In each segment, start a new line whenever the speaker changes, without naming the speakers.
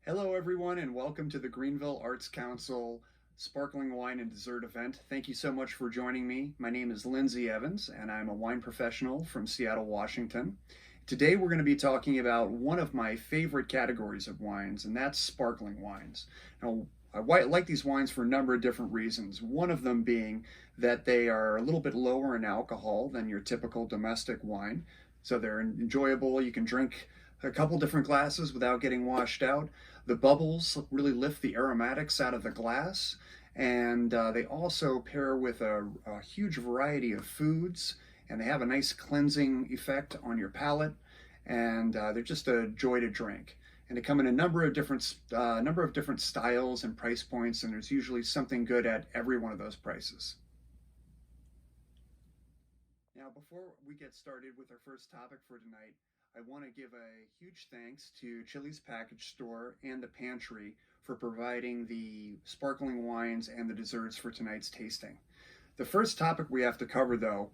Hello, everyone, and welcome to the Greenville Arts Council Sparkling Wine and Dessert event. Thank you so much for joining me. My name is Lindsay Evens, and I'm a wine professional from Seattle, Washington. Today, we're going to be talking about one of my favorite categories of wines, and that's sparkling wines. Now, I like these wines for a number of different reasons. One of them being that they are a little bit lower in alcohol than your typical domestic wine, so they're enjoyable. You can drink a couple different glasses without getting washed out. The bubbles really lift the aromatics out of the glass, and they also pair with a huge variety of foods, and they have a nice cleansing effect on your palate, and they're just a joy to drink. And they come in a number of different styles and price points, and there's usually something good at every one of those prices. Now, before we get started with our first topic for tonight, I want to give a huge thanks to Chili's Package Store and the Pantry for providing the sparkling wines and the desserts for tonight's tasting. The first topic we have to cover, though,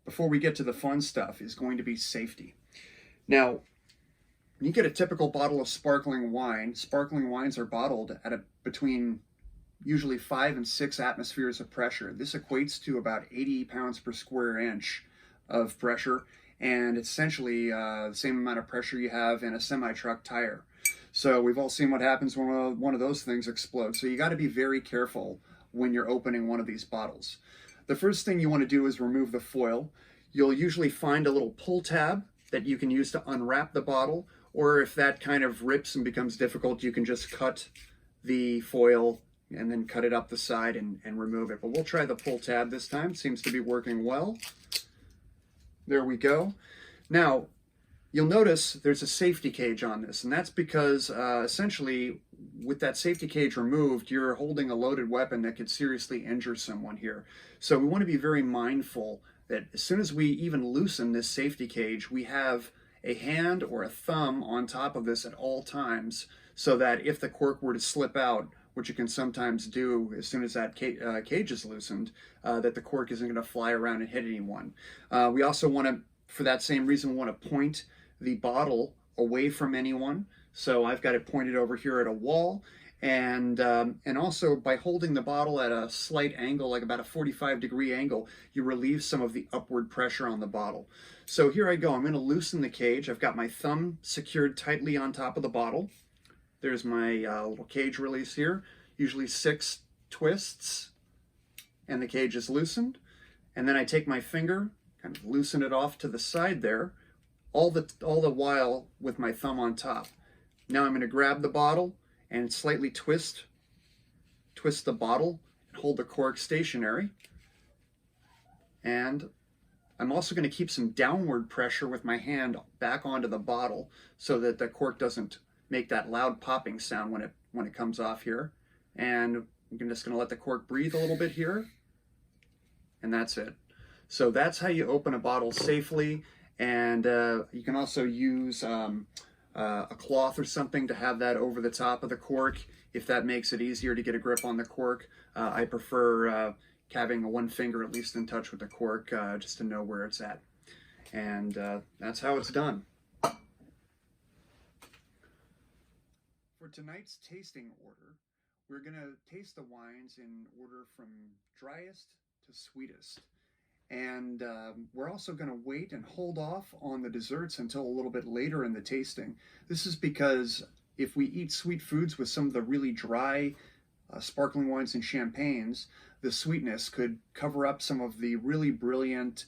before we get to the fun stuff, is going to be safety. Now, when you get a typical bottle of sparkling wines are bottled at between usually 5 and 6 atmospheres of pressure. This equates to about 80 pounds per square inch of pressure, and it's essentially the same amount of pressure you have in a semi-truck tire. So we've all seen what happens when one of those things explodes. So you got to be very careful when you're opening one of these bottles. The first thing you want to do is remove the foil. You'll usually find a little pull tab that you can use to unwrap the bottle, or if that kind of rips and becomes difficult, you can just cut the foil and then cut it up the side and remove it. But we'll try the pull tab this time. Seems to be working well. There we go. Now, you'll notice there's a safety cage on this, and that's because essentially with that safety cage removed, you're holding a loaded weapon that could seriously injure someone here. So we want to be very mindful that as soon as we even loosen this safety cage, we have a hand or a thumb on top of this at all times, so that if the cork were to slip out, which it can sometimes do as soon as that cage is loosened, that the cork isn't going to fly around and hit anyone. We also want to, for that same reason, want to point the bottle away from anyone. So I've got it pointed over here at a wall, and also by holding the bottle at a slight angle, like about a 45-degree angle, you relieve some of the upward pressure on the bottle. So here I go. I'm going to loosen the cage. I've got my thumb secured tightly on top of the bottle. There's my little cage release here, usually 6 twists, and the cage is loosened. And then I take my finger, kind of loosen it off to the side there, all the while with my thumb on top. Now I'm going to grab the bottle and slightly twist the bottle and hold the cork stationary. And I'm also going to keep some downward pressure with my hand back onto the bottle so that the cork doesn't make that loud popping sound when it comes off here. And I'm just going to let the cork breathe a little bit here, and that's it. So that's how you open a bottle safely. And you can also use a cloth or something to have that over the top of the cork if that makes it easier to get a grip on the cork. I prefer having one finger at least in touch with the cork just to know where it's at. And that's how it's done. For tonight's tasting order, we're going to taste the wines in order from driest to sweetest. And we're also going to wait and hold off on the desserts until a little bit later in the tasting. This is because if we eat sweet foods with some of the really dry sparkling wines and champagnes, the sweetness could cover up some of the really brilliant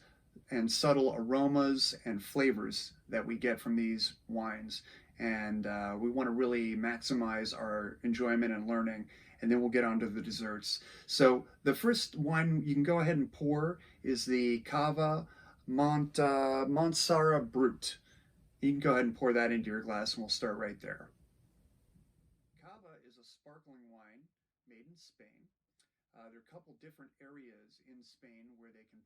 and subtle aromas and flavors that we get from these wines. And we want to really maximize our enjoyment and learning, and then we'll get on to the desserts. So the first wine you can go ahead and pour is the Cava Montsara Brut. You can go ahead and pour that into your glass, and we'll start right there. Cava is a sparkling wine made in Spain. There are a couple different areas in Spain where they can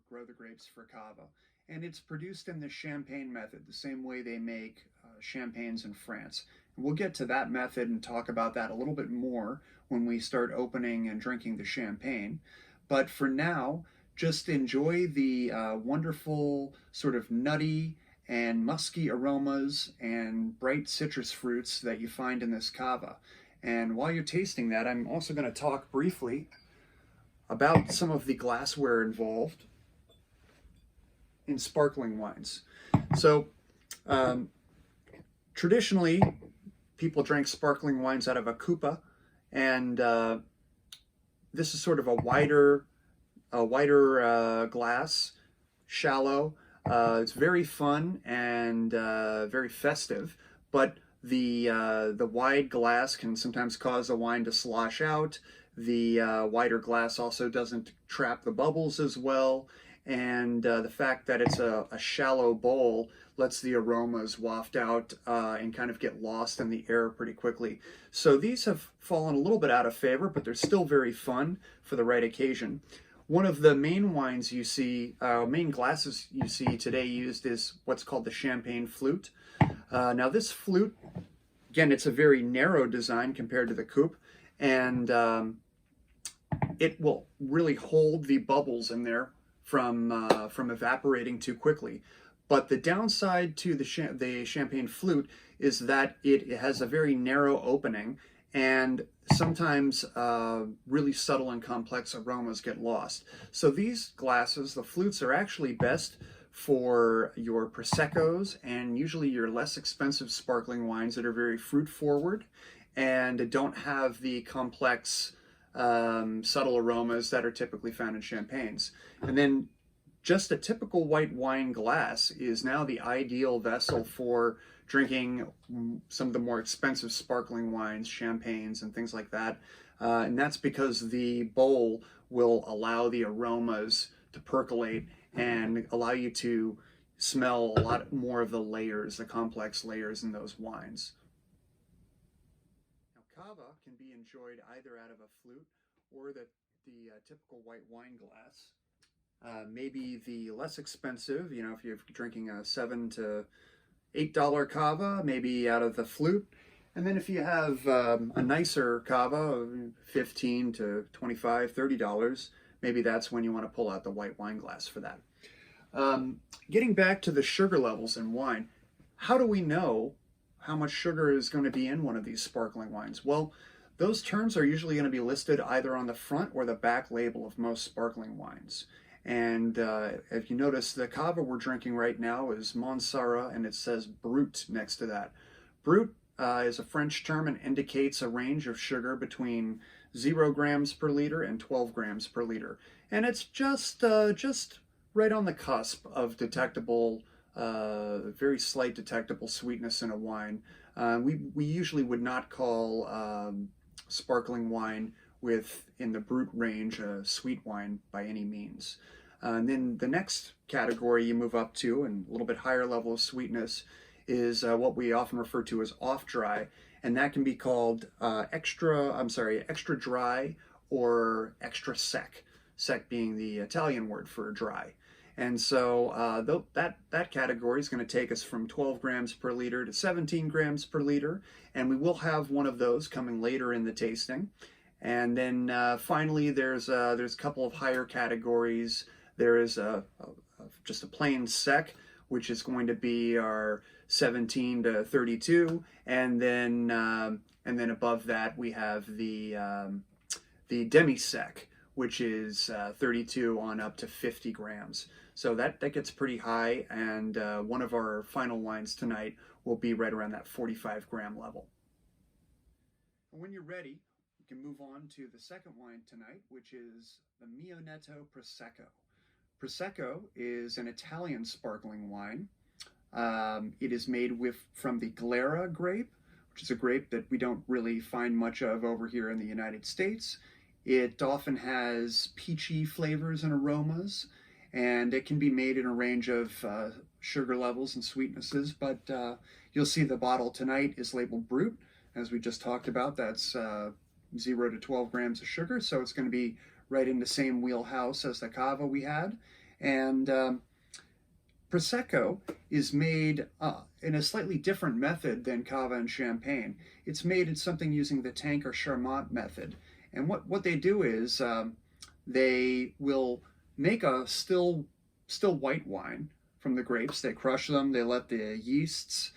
grow the grapes for Cava. And it's produced in the champagne method, the same way they make champagnes in France. And we'll get to that method and talk about that a little bit more when we start opening and drinking the champagne. But for now, just enjoy the wonderful sort of nutty and musky aromas and bright citrus fruits that you find in this cava. And while you're tasting that, I'm also going to talk briefly about some of the glassware involved in sparkling wines. So, traditionally, people drank sparkling wines out of a kupa, and this is sort of a wider glass, shallow. It's very fun and very festive, but the wide glass can sometimes cause the wine to slosh out. The wider glass also doesn't trap the bubbles as well, and the fact that it's a shallow bowl lets the aromas waft out and kind of get lost in the air pretty quickly. So these have fallen a little bit out of favor, but they're still very fun for the right occasion. One of the main wines you see, main glasses you see today used is what's called the champagne flute. Now this flute, again, it's a very narrow design compared to the coupe, and it will really hold the bubbles in there from evaporating too quickly. But the downside to the champagne flute is that it has a very narrow opening, and sometimes really subtle and complex aromas get lost. So these glasses, the flutes, are actually best for your Proseccos and usually your less expensive sparkling wines that are very fruit forward and don't have the complex subtle aromas that are typically found in champagnes. And then just a typical white wine glass is now the ideal vessel for drinking some of the more expensive sparkling wines, champagnes, and things like that. And that's because the bowl will allow the aromas to percolate and allow you to smell a lot more of the layers, the complex layers in those wines. Now, cava can be enjoyed either out of a flute or the typical white wine glass. Maybe the less expensive, you know, if you're drinking a $7 to $8 cava, maybe out of the flute. And then if you have a nicer cava, $15 to $25, $30, maybe that's when you want to pull out the white wine glass for that. Getting back to the sugar levels in wine, how do we know how much sugar is going to be in one of these sparkling wines? Well, those terms are usually going to be listed either on the front or the back label of most sparkling wines. And if you notice, the cava we're drinking right now is Mansara, and it says Brut next to that. Brut is a French term and indicates a range of sugar between 0 grams per liter and 12 grams per liter. And it's just right on the cusp of detectable, very slight detectable sweetness in a wine. We usually would not call sparkling wine in the Brut range a sweet wine by any means. And then the next category you move up to, and a little bit higher level of sweetness, is what we often refer to as off-dry, and that can be called extra dry or extra sec. Sec being the Italian word for dry. And so that category is going to take us from 12 grams per liter to 17 grams per liter, and we will have one of those coming later in the tasting. And then finally, there's a couple of higher categories. There is just a plain sec, which is going to be our 17 to 32, and then above that we have the demi-sec, which is 32 on up to 50 grams. So that gets pretty high, and one of our final wines tonight will be right around that 45 gram level. And when you're ready, we can move on to the second wine tonight, which is the Mionetto Prosecco. Prosecco is an Italian sparkling wine. It is made from the Glera grape, which is a grape that we don't really find much of over here in the United States. It often has peachy flavors and aromas, and it can be made in a range of sugar levels and sweetnesses, but you'll see the bottle tonight is labeled Brut, as we just talked about. That's 0 to 12 grams of sugar, so it's going to be right in the same wheelhouse as the cava we had. And Prosecco is made in a slightly different method than cava and champagne. It's made in something using the tank or Charmat method. And what they do is they will make a still white wine from the grapes. They crush them, they let the yeasts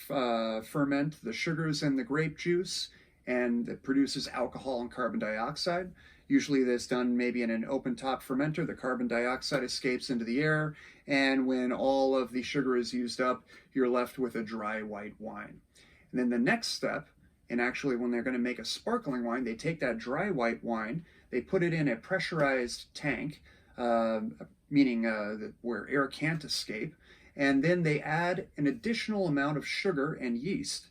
ferment the sugars in the grape juice, and it produces alcohol and carbon dioxide. Usually that's done maybe in an open top fermenter. The carbon dioxide escapes into the air, and when all of the sugar is used up, you're left with a dry white wine. And then the next step, and actually when they're going to make a sparkling wine, they take that dry white wine, they put it in a pressurized tank, meaning where air can't escape, and then they add an additional amount of sugar and yeast.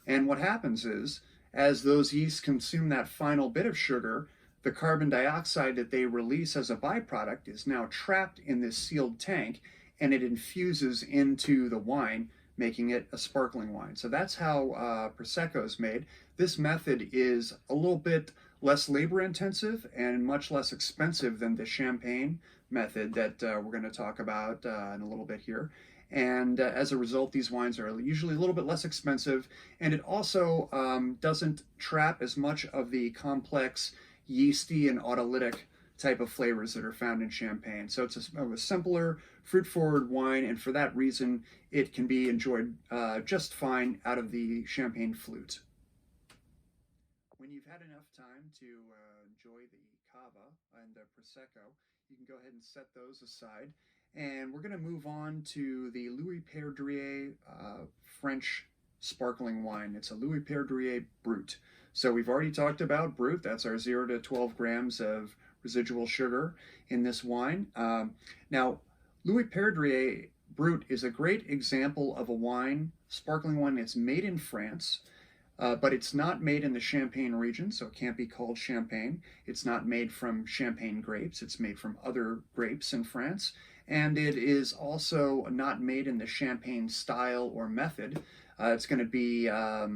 And what happens is, as those yeasts consume that final bit of sugar, the carbon dioxide that they release as a byproduct is now trapped in this sealed tank, and it infuses into the wine, making it a sparkling wine. So that's how Prosecco is made. This method is a little bit less labor intensive and much less expensive than the champagne method that we're going to talk about in a little bit here. And as a result, these wines are usually a little bit less expensive, and it also doesn't trap as much of the complex yeasty and autolytic type of flavors that are found in champagne. So it's a simpler, fruit-forward wine, and for that reason, it can be enjoyed just fine out of the champagne flute. When you've had enough time to enjoy the cava and the prosecco, you can go ahead and set those aside. And we're going to move on to the Louis Perdrier French sparkling wine. It's a Louis Perdrier Brut. So we've already talked about Brut. That's our 0 to 12 grams of residual sugar in this wine. Now, Louis Perdrier Brut is a great example of a wine, sparkling wine that's made in France, but it's not made in the Champagne region, so it can't be called champagne. It's not made from champagne grapes. It's made from other grapes in France. And it is also not made in the champagne style or method. It's going to be a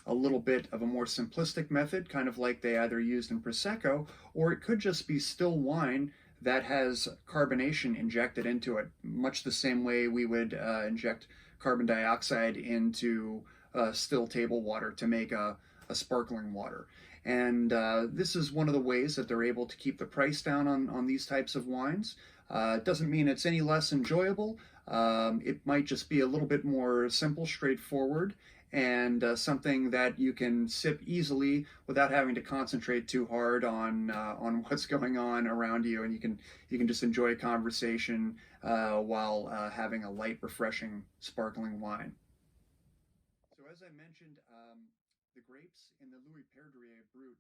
little bit of a more simplistic method, kind of like they either used in Prosecco, or it could just be still wine that has carbonation injected into it, much the same way we would inject carbon dioxide into still table water to make a sparkling water. And this is one of the ways that they're able to keep the price down on these types of wines. It doesn't mean it's any less enjoyable. It might just be a little bit more simple, straightforward, and something that you can sip easily without having to concentrate too hard on what's going on around you, and you can just enjoy a conversation while having a light, refreshing, sparkling wine. So as I mentioned, the grapes in the Louis Perdrier Brut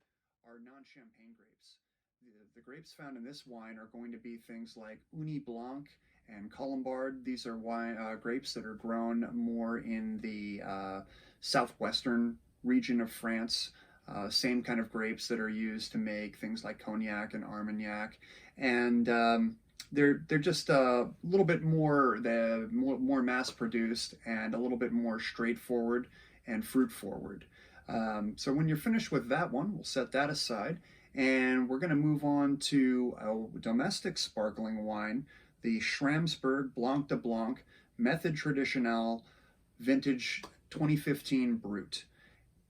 are non-champagne grapes. The grapes found in this wine are going to be things like Uni Blanc and Colombard. These are grapes that are grown more in the southwestern region of France. Same kind of grapes that are used to make things like Cognac and Armagnac. And they're just a little bit more mass produced and a little bit more straightforward and fruit forward. So when you're finished with that one, we'll set that aside, and we're going to move on to a domestic sparkling wine, the Schramsberg Blanc de Blanc Method Traditionnel Vintage 2015 Brut.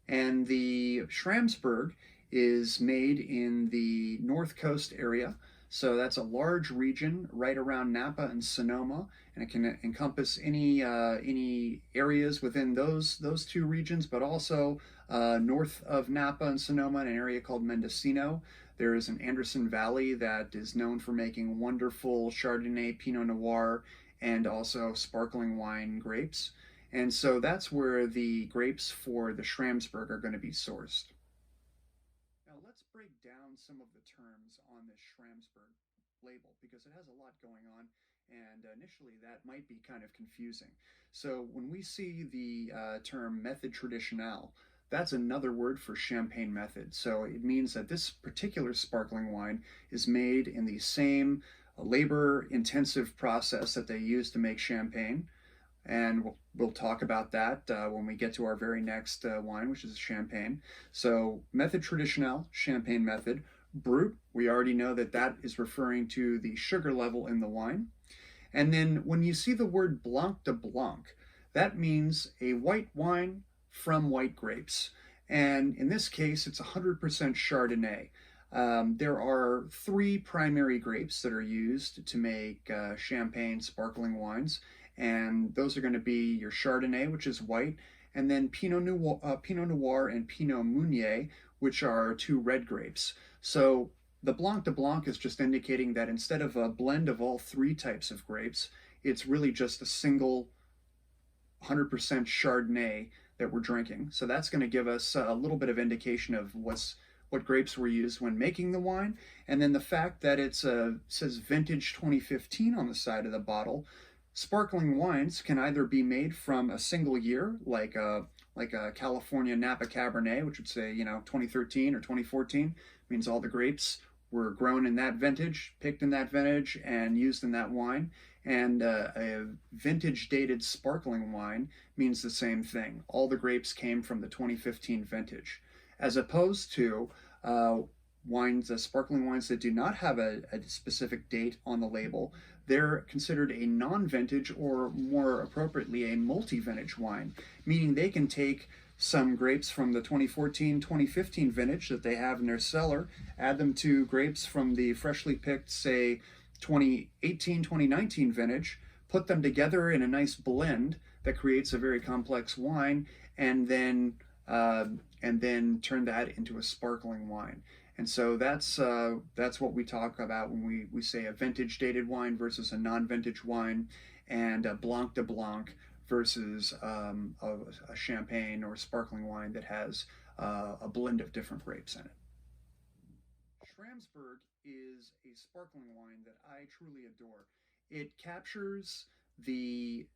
And the Schramsberg is made in the North Coast area. So that's a large region right around Napa and Sonoma, and it can encompass any areas within those two regions, but also north of Napa and Sonoma, in an area called Mendocino. There is an Anderson Valley that is known for making wonderful Chardonnay, Pinot Noir, and also sparkling wine grapes. And so that's where the grapes for the Schramsberg are going to be sourced. Now let's break down some of the terms on this Schramsberg label, because it has a lot going on, and initially that might be kind of confusing. So when we see the term Method Traditionnel, that's another word for champagne method. So it means that this particular sparkling wine is made in the same labor-intensive process that they use to make champagne. And we'll talk about that when we get to our very next wine, which is champagne. So Method Traditionnel, champagne method. Brut, we already know that that is referring to the sugar level in the wine. And then when you see the word Blanc de Blanc, that means a white wine from white grapes. And in this case, it's 100% Chardonnay. There are three primary grapes that are used to make champagne sparkling wines, and those are going to be your Chardonnay, which is white, and then Pinot Noir and Pinot Meunier, which are two red grapes. So the Blanc de Blanc is just indicating that instead of a blend of all three types of grapes, it's really just a single 100% Chardonnay that we're drinking. So that's going to give us a little bit of indication of what grapes were used when making the wine. And then the fact that it says vintage 2015 on the side of the bottle. Sparkling wines can either be made from a single year, like a California Napa Cabernet, which would say 2013 or 2014, means all the grapes were grown in that vintage, picked in that vintage, and used in that wine. And a vintage dated sparkling wine means the same thing. All the grapes came from the 2015 vintage, as opposed to sparkling wines that do not have a specific date on the label. They're considered a non-vintage, or more appropriately, a multi-vintage wine, meaning they can take some grapes from the 2014-2015 vintage that they have in their cellar, add them to grapes from the freshly picked, say, 2018-2019 vintage, put them together in a nice blend that creates a very complex wine, and then turn that into a sparkling wine. And so that's what we talk about when we say a vintage dated wine versus a non-vintage wine, and a Blanc de Blanc versus a champagne or sparkling wine that has a blend of different grapes in it. Schramsberg is a sparkling wine that I truly adore. It captures the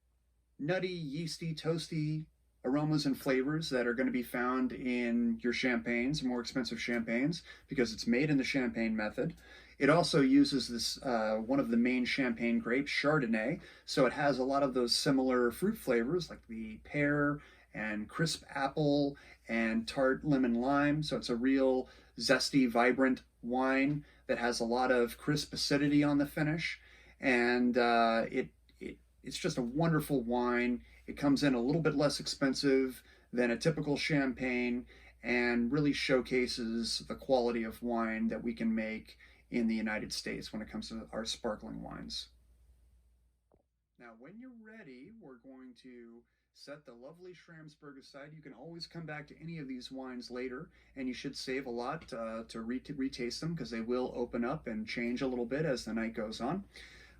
nutty, yeasty, toasty aromas and flavors that are going to be found in your champagnes, more expensive champagnes, because it's made in the champagne method. It also uses this one of the main champagne grapes, Chardonnay, so it has a lot of those similar fruit flavors like the pear and crisp apple and tart lemon lime. So it's a real zesty, vibrant wine that has a lot of crisp acidity on the finish, and it's just a wonderful wine. It comes in a little bit less expensive than a typical champagne, and really showcases the quality of wine that we can make in the United States when it comes to our sparkling wines. Now, when you're ready, we're going to set the lovely Schramsberg aside. You can always come back to any of these wines later, and you should save a lot to retaste them, because they will open up and change a little bit as the night goes on.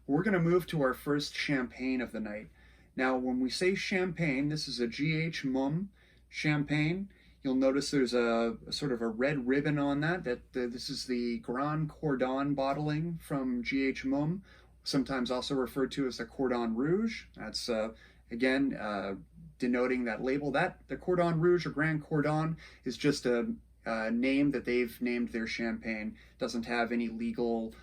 We're going to move to our first champagne of the night. Now, when we say champagne, this is a G.H. Mumm champagne. You'll notice there's a sort of a red ribbon on that. This is the Grand Cordon bottling from G.H. Mumm, sometimes also referred to as the Cordon Rouge. That's again denoting that label. The Cordon Rouge or Grand Cordon is just a name that they've named their champagne. It doesn't have any legal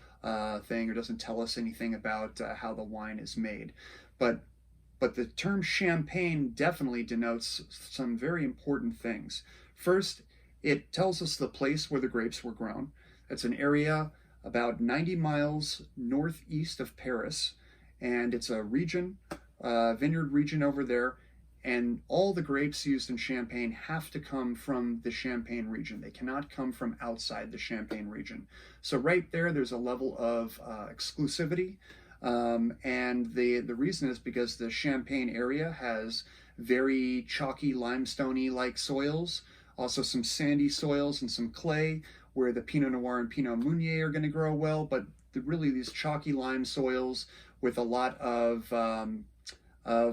thing, or doesn't tell us anything about how the wine is made. But the term champagne definitely denotes some very important things. First, it tells us the place where the grapes were grown. It's an area about 90 miles northeast of Paris, and it's a region, vineyard region over there, and all the grapes used in Champagne have to come from the Champagne region. They cannot come from outside the Champagne region. So right there's a level of exclusivity. And the reason is because the Champagne area has very chalky, limestoney like soils, also some sandy soils and some clay, where the Pinot Noir and Pinot Meunier are going to grow well, but really these chalky lime soils with a lot of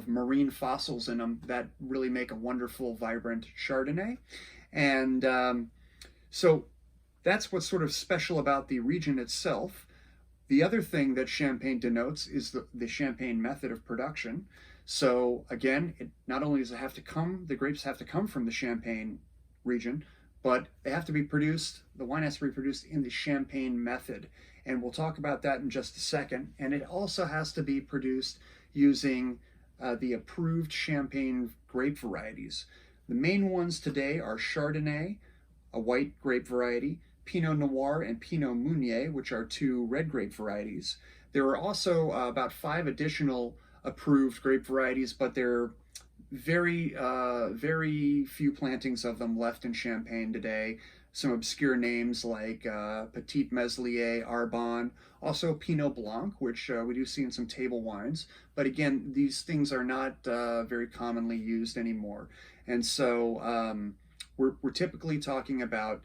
marine fossils in them that really make a wonderful, vibrant Chardonnay. And so that's what's sort of special about the region itself. The other thing that champagne denotes is the champagne method of production. So again, it not only does it have to come, the grapes have to come from the Champagne region, but they have to be produced, the wine has to be produced in the champagne method. And we'll talk about that in just a second. And it also has to be produced using the approved champagne grape varieties. The main ones today are Chardonnay, a white grape variety, Pinot Noir and Pinot Meunier, which are two red grape varieties. There are also about 5 additional approved grape varieties, but they're very few plantings of them left in Champagne today. Some obscure names like Petit Meslier, Arbonne, also Pinot Blanc, which we do see in some table wines. But again, these things are not very commonly used anymore. And so we're typically talking about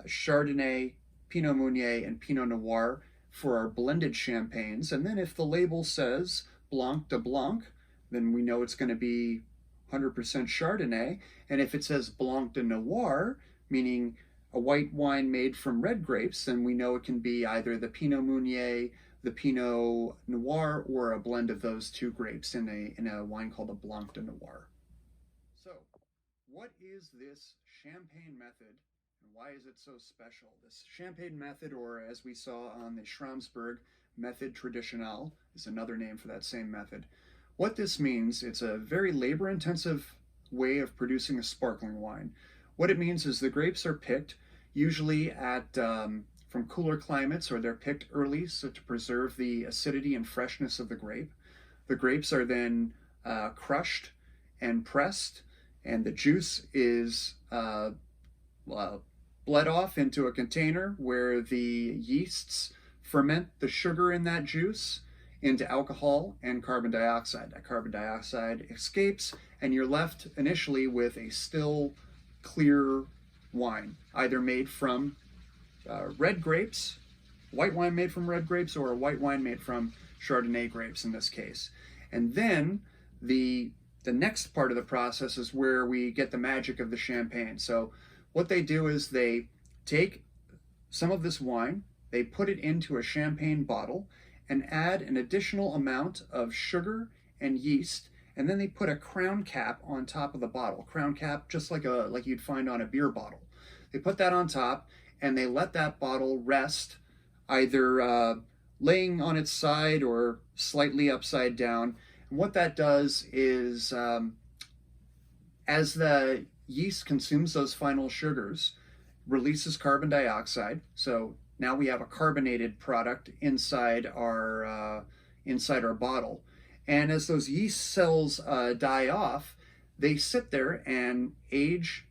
Chardonnay, Pinot Meunier, and Pinot Noir for our blended champagnes. And then if the label says Blanc de Blanc, then we know it's going to be 100% Chardonnay. And if it says Blanc de Noir, meaning a white wine made from red grapes, then we know it can be either the Pinot Meunier, the Pinot Noir, or a blend of those two grapes in a wine called a Blanc de Noir. So, what is this Champagne method, and why is it so special? This Champagne method, or as we saw on the Schramsberg method traditionnel, is another name for that same method. What this means, it's a very labor-intensive way of producing a sparkling wine. What it means is the grapes are picked usually from cooler climates, or they're picked early so to preserve the acidity and freshness of the grape. The grapes are then crushed and pressed, and the juice is bled off into a container where the yeasts ferment the sugar in that juice into alcohol and carbon dioxide. That carbon dioxide escapes, and you're left initially with a still clear wine, either made from red grapes, white wine made from red grapes, or a white wine made from Chardonnay grapes in this case. And then the next part of the process is where we get the magic of the champagne. So what they do is they take some of this wine, they put it into a champagne bottle and add an additional amount of sugar and yeast, and then they put a crown cap on top of the bottle. Crown cap, just like you'd find on a beer bottle. They put that on top, and they let that bottle rest, either laying on its side or slightly upside down. And what that does is, as the yeast consumes those final sugars, releases carbon dioxide. So now we have a carbonated product inside our bottle. And as those yeast cells die off, they sit there and age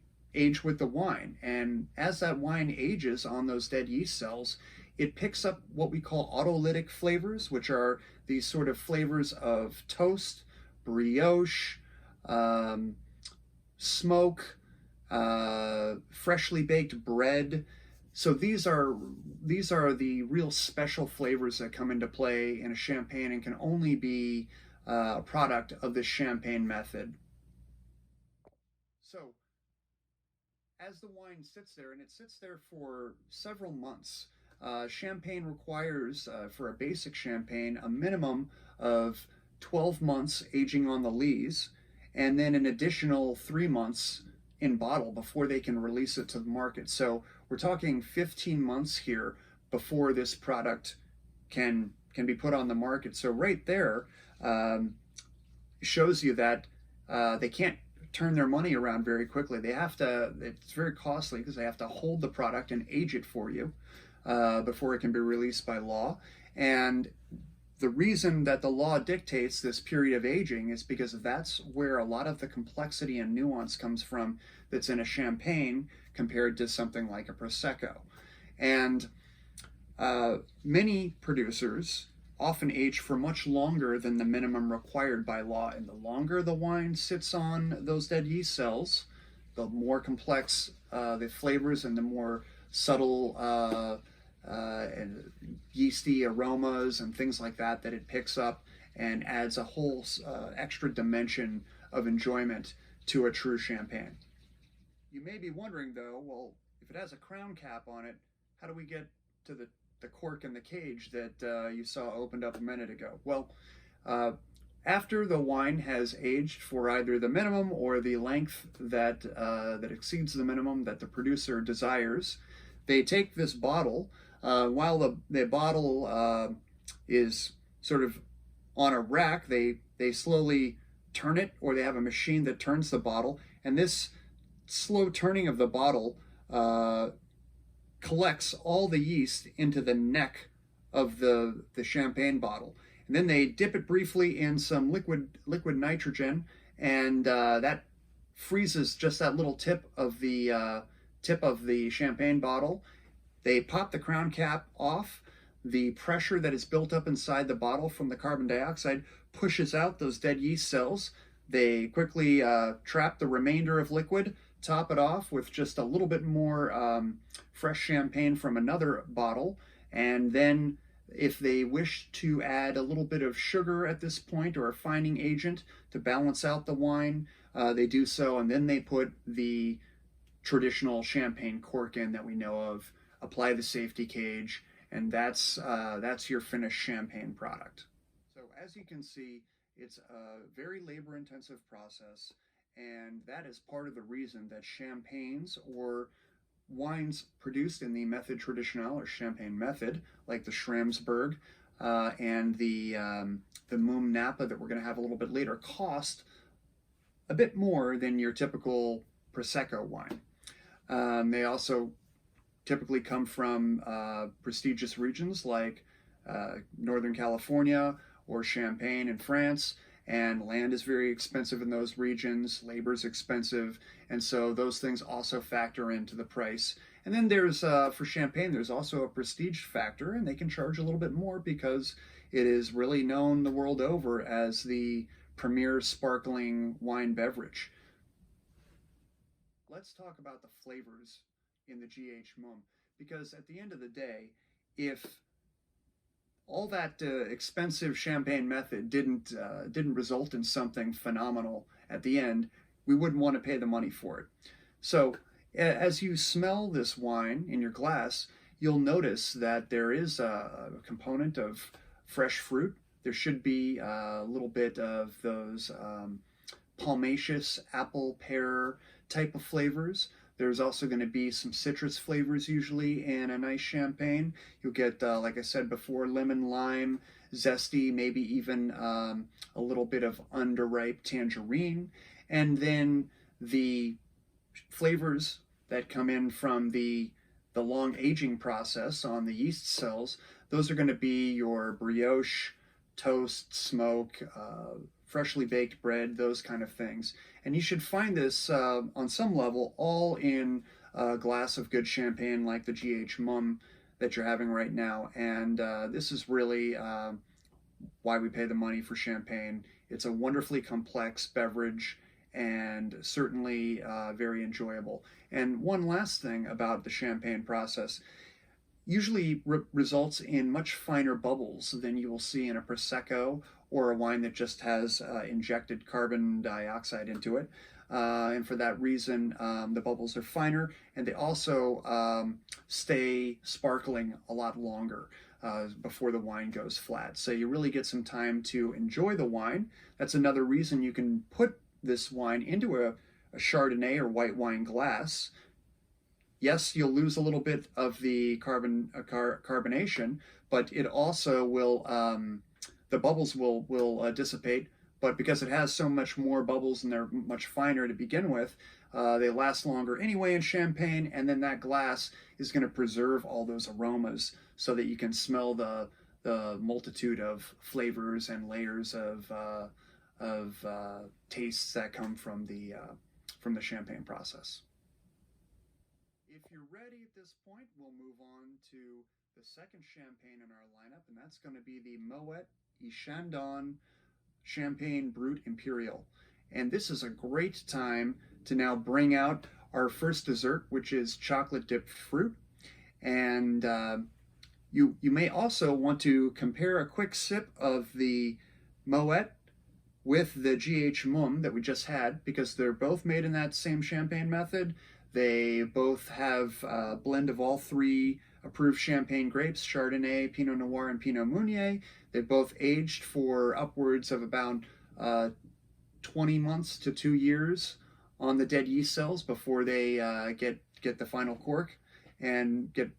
with the wine. And as that wine ages on those dead yeast cells, it picks up what we call autolytic flavors, which are these sort of flavors of toast, brioche, smoke, freshly baked bread. So these are the real special flavors that come into play in a champagne and can only be a product of the champagne method. So as the wine sits there, and it sits there for several months, champagne requires, for a basic champagne, a minimum of 12 months aging on the lees, and then an additional 3 months in bottle before they can release it to the market. So we're talking 15 months here before this product can be put on the market. So right there shows you that they can't turn their money around very quickly. They have to, it's very costly because they have to hold the product and age it for you before it can be released by law. And the reason that the law dictates this period of aging is because that's where a lot of the complexity and nuance comes from that's in a champagne compared to something like a Prosecco. And many producers often age for much longer than the minimum required by law. And the longer the wine sits on those dead yeast cells, the more complex the flavors and the more subtle and yeasty aromas and things like that it picks up, and adds a whole extra dimension of enjoyment to a true champagne. You may be wondering though, well, if it has a crown cap on it, how do we get to the cork and the cage that you saw opened up a minute ago? Well, after the wine has aged for either the minimum or the length that exceeds the minimum that the producer desires, they take this bottle. While the bottle is sort of on a rack, they slowly turn it, or they have a machine that turns the bottle, and this slow turning of the bottle collects all the yeast into the neck of the champagne bottle. And then they dip it briefly in some liquid nitrogen, and that freezes just that little tip of the champagne bottle. They pop the crown cap off. The pressure that is built up inside the bottle from the carbon dioxide pushes out those dead yeast cells. They quickly trap the remainder of liquid, top it off with just a little bit more fresh champagne from another bottle, and then if they wish to add a little bit of sugar at this point or a fining agent to balance out the wine, they do so, and then they put the traditional champagne cork in that we know of, apply the safety cage, and that's your finished champagne product. So as you can see, it's a very labor-intensive process, and that is part of the reason that champagnes or wines produced in the method traditionnel or champagne method, like the Schramsberg and the Mumm Napa that we're going to have a little bit later, cost a bit more than your typical Prosecco wine. They also typically come from prestigious regions like Northern California or Champagne in France, and land is very expensive in those regions, labor is expensive, and so those things also factor into the price. And then there's, for Champagne, there's also a prestige factor, and they can charge a little bit more because it is really known the world over as the premier sparkling wine beverage. Let's talk about the flavors in the GH Mumm, because at the end of the day, if all that expensive champagne method didn't result in something phenomenal at the end, we wouldn't want to pay the money for it. So as you smell this wine in your glass, you'll notice that there is a component of fresh fruit. There should be a little bit of those palmaceous apple pear type of flavors. There's also going to be some citrus flavors usually in a nice champagne. You'll get, like I said before, lemon, lime, zesty, maybe even a little bit of underripe tangerine. And then the flavors that come in from the long aging process on the yeast cells, those are going to be your brioche, toast, smoke, freshly baked bread, those kind of things. And you should find this on some level all in a glass of good champagne like the GH Mumm that you're having right now. And this is really why we pay the money for champagne. It's a wonderfully complex beverage and certainly very enjoyable. And one last thing about the champagne process, usually results in much finer bubbles than you will see in a Prosecco or a wine that just has injected carbon dioxide into it. And for that reason, the bubbles are finer, and they also stay sparkling a lot longer before the wine goes flat. So you really get some time to enjoy the wine. That's another reason you can put this wine into a Chardonnay or white wine glass. Yes, you'll lose a little bit of the carbonation, but it also will, the bubbles will dissipate. But because it has so much more bubbles and they're much finer to begin with, they last longer anyway in champagne, and then that glass is going to preserve all those aromas so that you can smell the multitude of flavors and layers of tastes that come from the champagne process. If you're ready at this point, we'll move on to the second champagne in our lineup, and that's going to be the Moet y Chandon Champagne Brut Imperial. And this is a great time to now bring out our first dessert, which is chocolate dipped fruit. And you may also want to compare a quick sip of the Moet with the GH Mumm that we just had, because they're both made in that same champagne method. They both have a blend of all three approved champagne grapes, Chardonnay, Pinot Noir, and Pinot Meunier. They've both aged for upwards of about 20 months to 2 years on the dead yeast cells before they get the final cork and get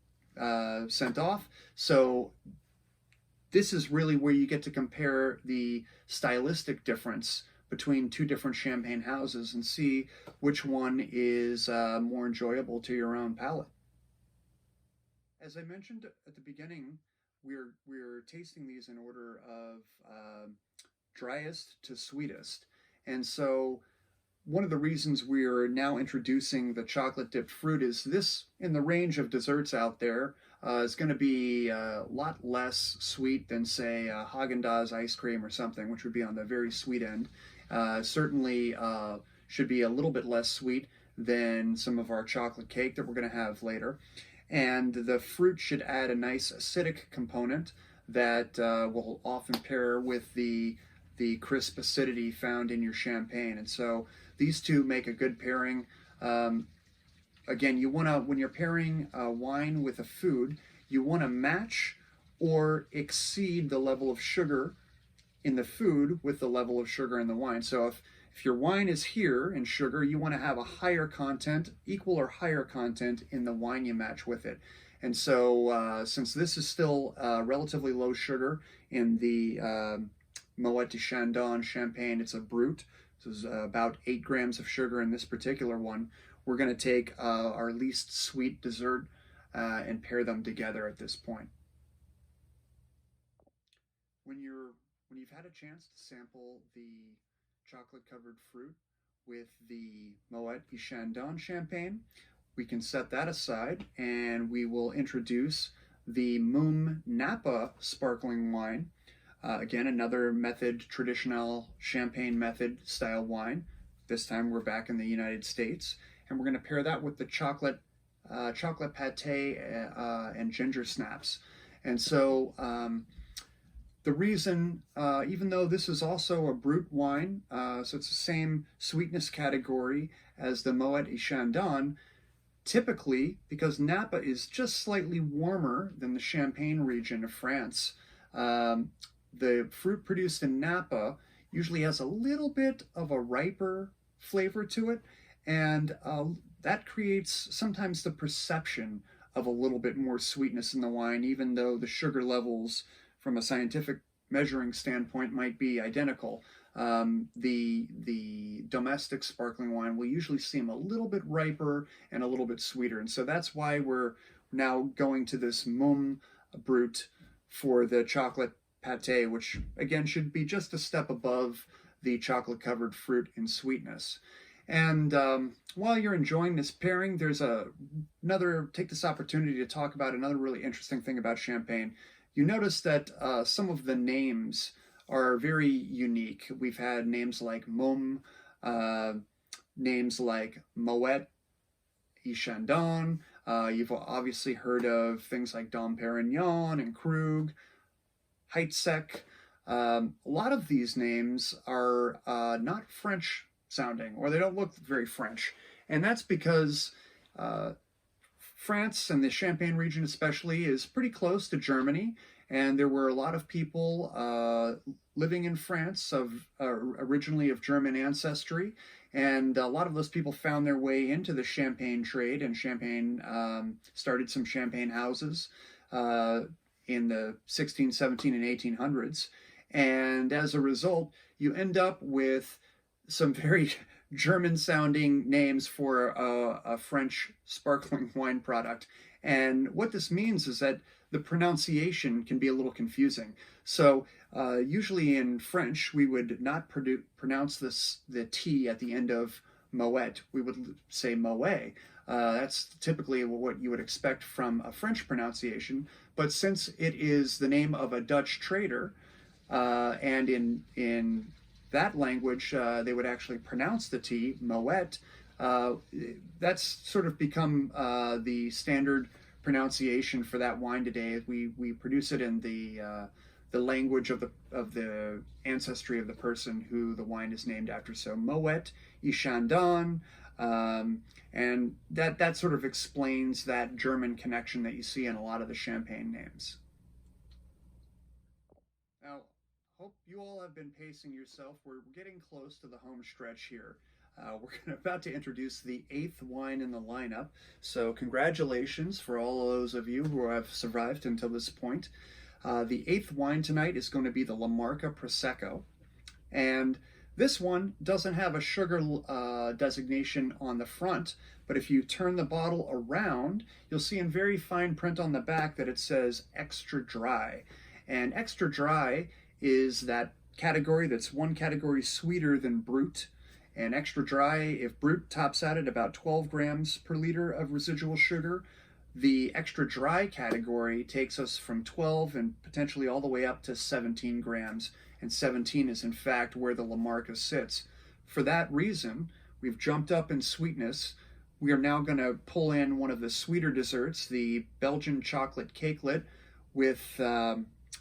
sent off. So this is really where you get to compare the stylistic difference between two different champagne houses and see which one is more enjoyable to your own palate. As I mentioned at the beginning, we're tasting these in order of driest to sweetest. And so one of the reasons we're now introducing the chocolate dipped fruit is this, in the range of desserts out there, is going to be a lot less sweet than, say, Haagen-Dazs ice cream or something, which would be on the very sweet end. Certainly should be a little bit less sweet than some of our chocolate cake that we're going to have later. And the fruit should add a nice acidic component that will often pair with the crisp acidity found in your champagne. And so these two make a good pairing. Again, you want to, when you're pairing wine with a food, you want to match or exceed the level of sugar in the food with the level of sugar in the wine. So if your wine is here in sugar, you want to have a higher content, equal or higher content in the wine you match with it. And so since this is still relatively low sugar in the Moet de Chandon champagne, it's a brut, so it's about 8 grams of sugar in this particular one. We're going to take our least sweet dessert and pair them together at this point. When you've had a chance to sample the chocolate-covered fruit with the Moet de Chandon champagne, we can set that aside and we will introduce the Mumm Napa sparkling wine. Again, another method, traditional champagne method style wine. This time we're back in the United States, and we're going to pair that with the chocolate pate and ginger snaps. And so the reason, even though this is also a brut wine, so it's the same sweetness category as the Moet de Chandon, typically, because Napa is just slightly warmer than the Champagne region of France, the fruit produced in Napa usually has a little bit of a riper flavor to it, and that creates sometimes the perception of a little bit more sweetness in the wine, even though the sugar levels from a scientific measuring standpoint might be identical. The domestic sparkling wine will usually seem a little bit riper and a little bit sweeter, and so that's why we're now going to this Mumm Brut for the chocolate pate, which again should be just a step above the chocolate covered fruit in sweetness. And while you're enjoying this pairing, there's take this opportunity to talk about another really interesting thing about champagne. You notice that some of the names are very unique. We've had names like Mumm, names like Moet de Chandon. You've obviously heard of things like Dom Perignon and Krug, Heidsieck. A lot of these names are not French sounding, or they don't look very French. And that's because France, and the Champagne region especially, is pretty close to Germany. And there were a lot of people living in France originally of German ancestry. And a lot of those people found their way into the champagne trade, and Champagne started some champagne houses in the 16, 17, and 1800s. And as a result, you end up with some very German-sounding names for a French sparkling wine product. And what this means is that the pronunciation can be a little confusing. So usually in French, we would not pronounce the T at the end of Moet. We would say Moet. That's typically what you would expect from a French pronunciation. But since it is the name of a Dutch trader, and in that language, they would actually pronounce the T, Moet, that's sort of become the standard pronunciation for that wine today. We produce it in the language of the ancestry of the person who the wine is named after. So Moet de Chandon, and that sort of explains that German connection that you see in a lot of the champagne names. Now, hope you all have been pacing yourself. We're getting close to the home stretch here. We're about to introduce the 8th wine in the lineup. So congratulations for all those of you who have survived until this point. The 8th wine tonight is going to be the La Marca Prosecco. And this one doesn't have a sugar designation on the front, but if you turn the bottle around, you'll see in very fine print on the back that it says extra dry. And extra dry is that category that's one category sweeter than Brut. And extra dry, if Brut tops out at about 12 grams per liter of residual sugar, the extra dry category takes us from 12 and potentially all the way up to 17 grams. And 17 is in fact where the La Marca sits. For that reason, we've jumped up in sweetness. We are now going to pull in one of the sweeter desserts, the Belgian chocolate cakelet with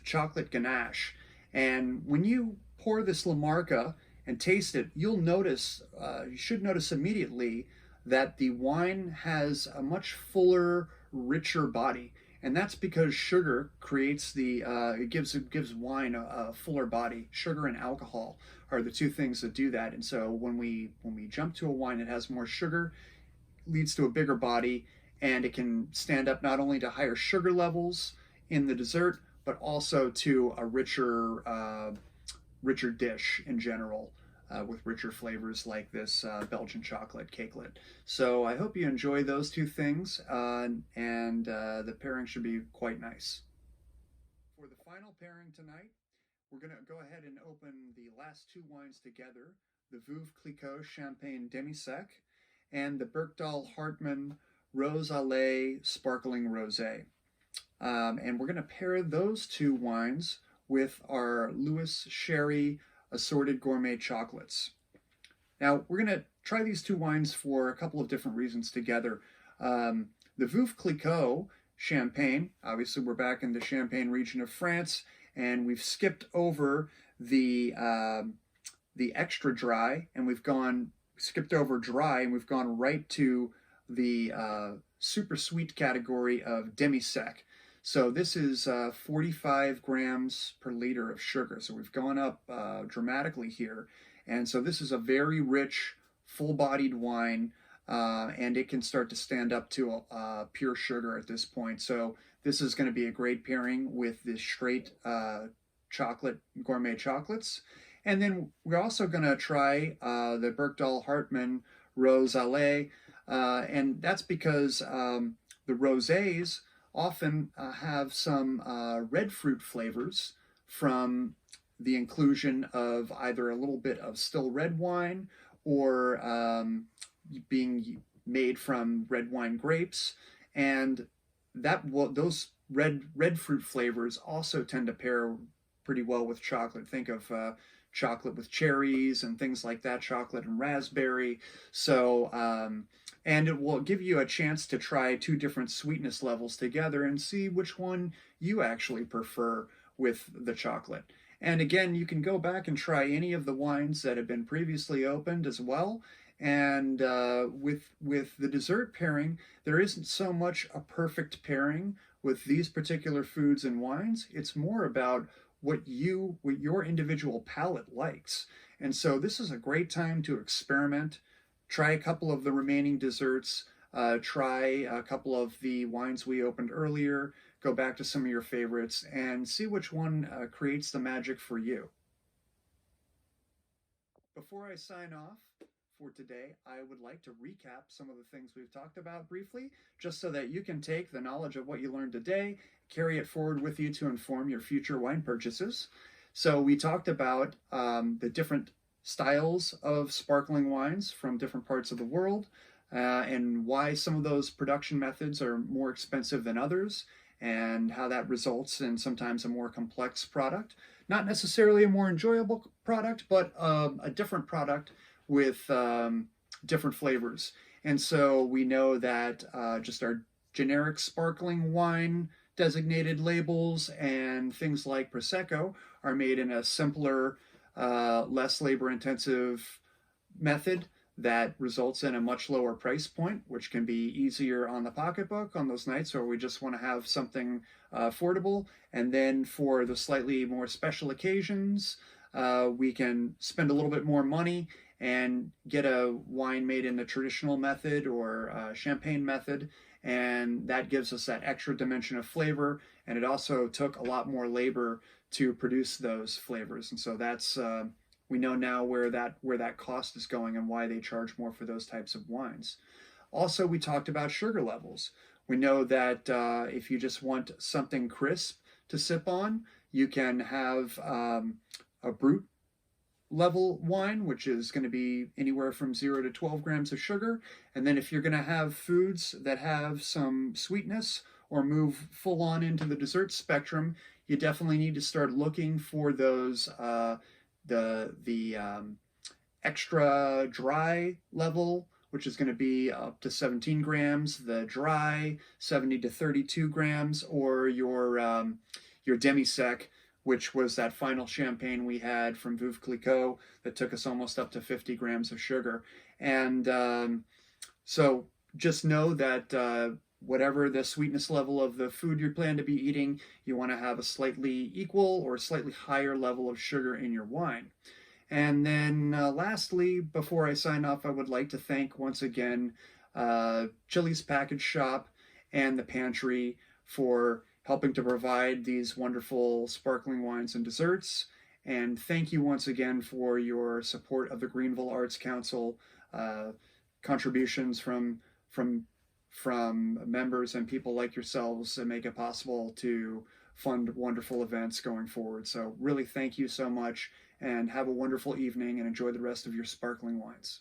chocolate ganache. And when you pour this La Marca and taste it, you'll notice, you should notice immediately that the wine has a much fuller, richer body. And that's because sugar creates it gives wine a fuller body. Sugar and alcohol are the two things that do that. And so when we jump to a wine that has more sugar, leads to a bigger body, and it can stand up not only to higher sugar levels in the dessert, but also to a richer dish in general, with richer flavors like this Belgian chocolate cakelet. So I hope you enjoy those two things, and the pairing should be quite nice. For the final pairing tonight, we're going to go ahead and open the last two wines together, the Veuve Clicquot Champagne Demi-Sec and the Bergdahl Hartmann Rose Allée Sparkling Rosé. And we're going to pair those two wines with our Lewis Sherry Assorted Gourmet Chocolates. Now, we're going to try these two wines for a couple of different reasons together. The Veuve Clicquot Champagne, obviously we're back in the Champagne region of France, and we've skipped over the extra dry, and skipped over dry, and we've gone right to the super sweet category of demi-sec. So this is 45 grams per liter of sugar. So we've gone up dramatically here. And so this is a very rich, full-bodied wine, and it can start to stand up to pure sugar at this point. So this is going to be a great pairing with the straight chocolate gourmet chocolates. And then we're also going to try the Bergdahl Hartmann Rose Allée, and that's because the rosés often have some red fruit flavors from the inclusion of either a little bit of still red wine or being made from red wine grapes, and those red fruit flavors also tend to pair pretty well with chocolate. Think of chocolate with cherries and things like that, chocolate and raspberry. So, and it will give you a chance to try two different sweetness levels together and see which one you actually prefer with the chocolate. And again, you can go back and try any of the wines that have been previously opened as well. And with the dessert pairing, there isn't so much a perfect pairing with these particular foods and wines. It's more about what your individual palate likes. And so this is a great time to experiment. Try a couple of the remaining desserts, try a couple of the wines we opened earlier, go back to some of your favorites, and see which one creates the magic for you. Before I sign off for today, I would like to recap some of the things we've talked about briefly, just so that you can take the knowledge of what you learned today, carry it forward with you to inform your future wine purchases. So we talked about the different styles of sparkling wines from different parts of the world, and why some of those production methods are more expensive than others, and how that results in sometimes a more complex product. Not necessarily a more enjoyable product, but a different product with different flavors. And so we know that just our generic sparkling wine designated labels and things like Prosecco are made in a simpler, less labor-intensive method that results in a much lower price point, which can be easier on the pocketbook on those nights where we just want to have something affordable. And then for the slightly more special occasions, we can spend a little bit more money and get a wine made in the traditional method or champagne method, and that gives us that extra dimension of flavor. And it also took a lot more labor to produce those flavors, and so that's we know now where that cost is going and why they charge more for those types of wines. Also, we talked about sugar levels. We know that if you just want something crisp to sip on, you can have a brut level wine, which is going to be anywhere from 0 to 12 grams of sugar. And then if you're going to have foods that have some sweetness or move full on into the dessert spectrum, you definitely need to start looking for those the extra dry level, which is going to be up to 17 grams, the dry 70 to 32 grams, or your demi-sec, which was that final champagne we had from Veuve Clicquot that took us almost up to 50 grams of sugar. And so just know that whatever the sweetness level of the food you plan to be eating, you want to have a slightly equal or slightly higher level of sugar in your wine. And then lastly, before I sign off, I would like to thank once again Chili's Package Shop and the Pantry for helping to provide these wonderful sparkling wines and desserts. And thank you once again for your support of the Greenville Arts Council, contributions from members and people like yourselves that make it possible to fund wonderful events going forward. So really thank you so much, and have a wonderful evening and enjoy the rest of your sparkling wines.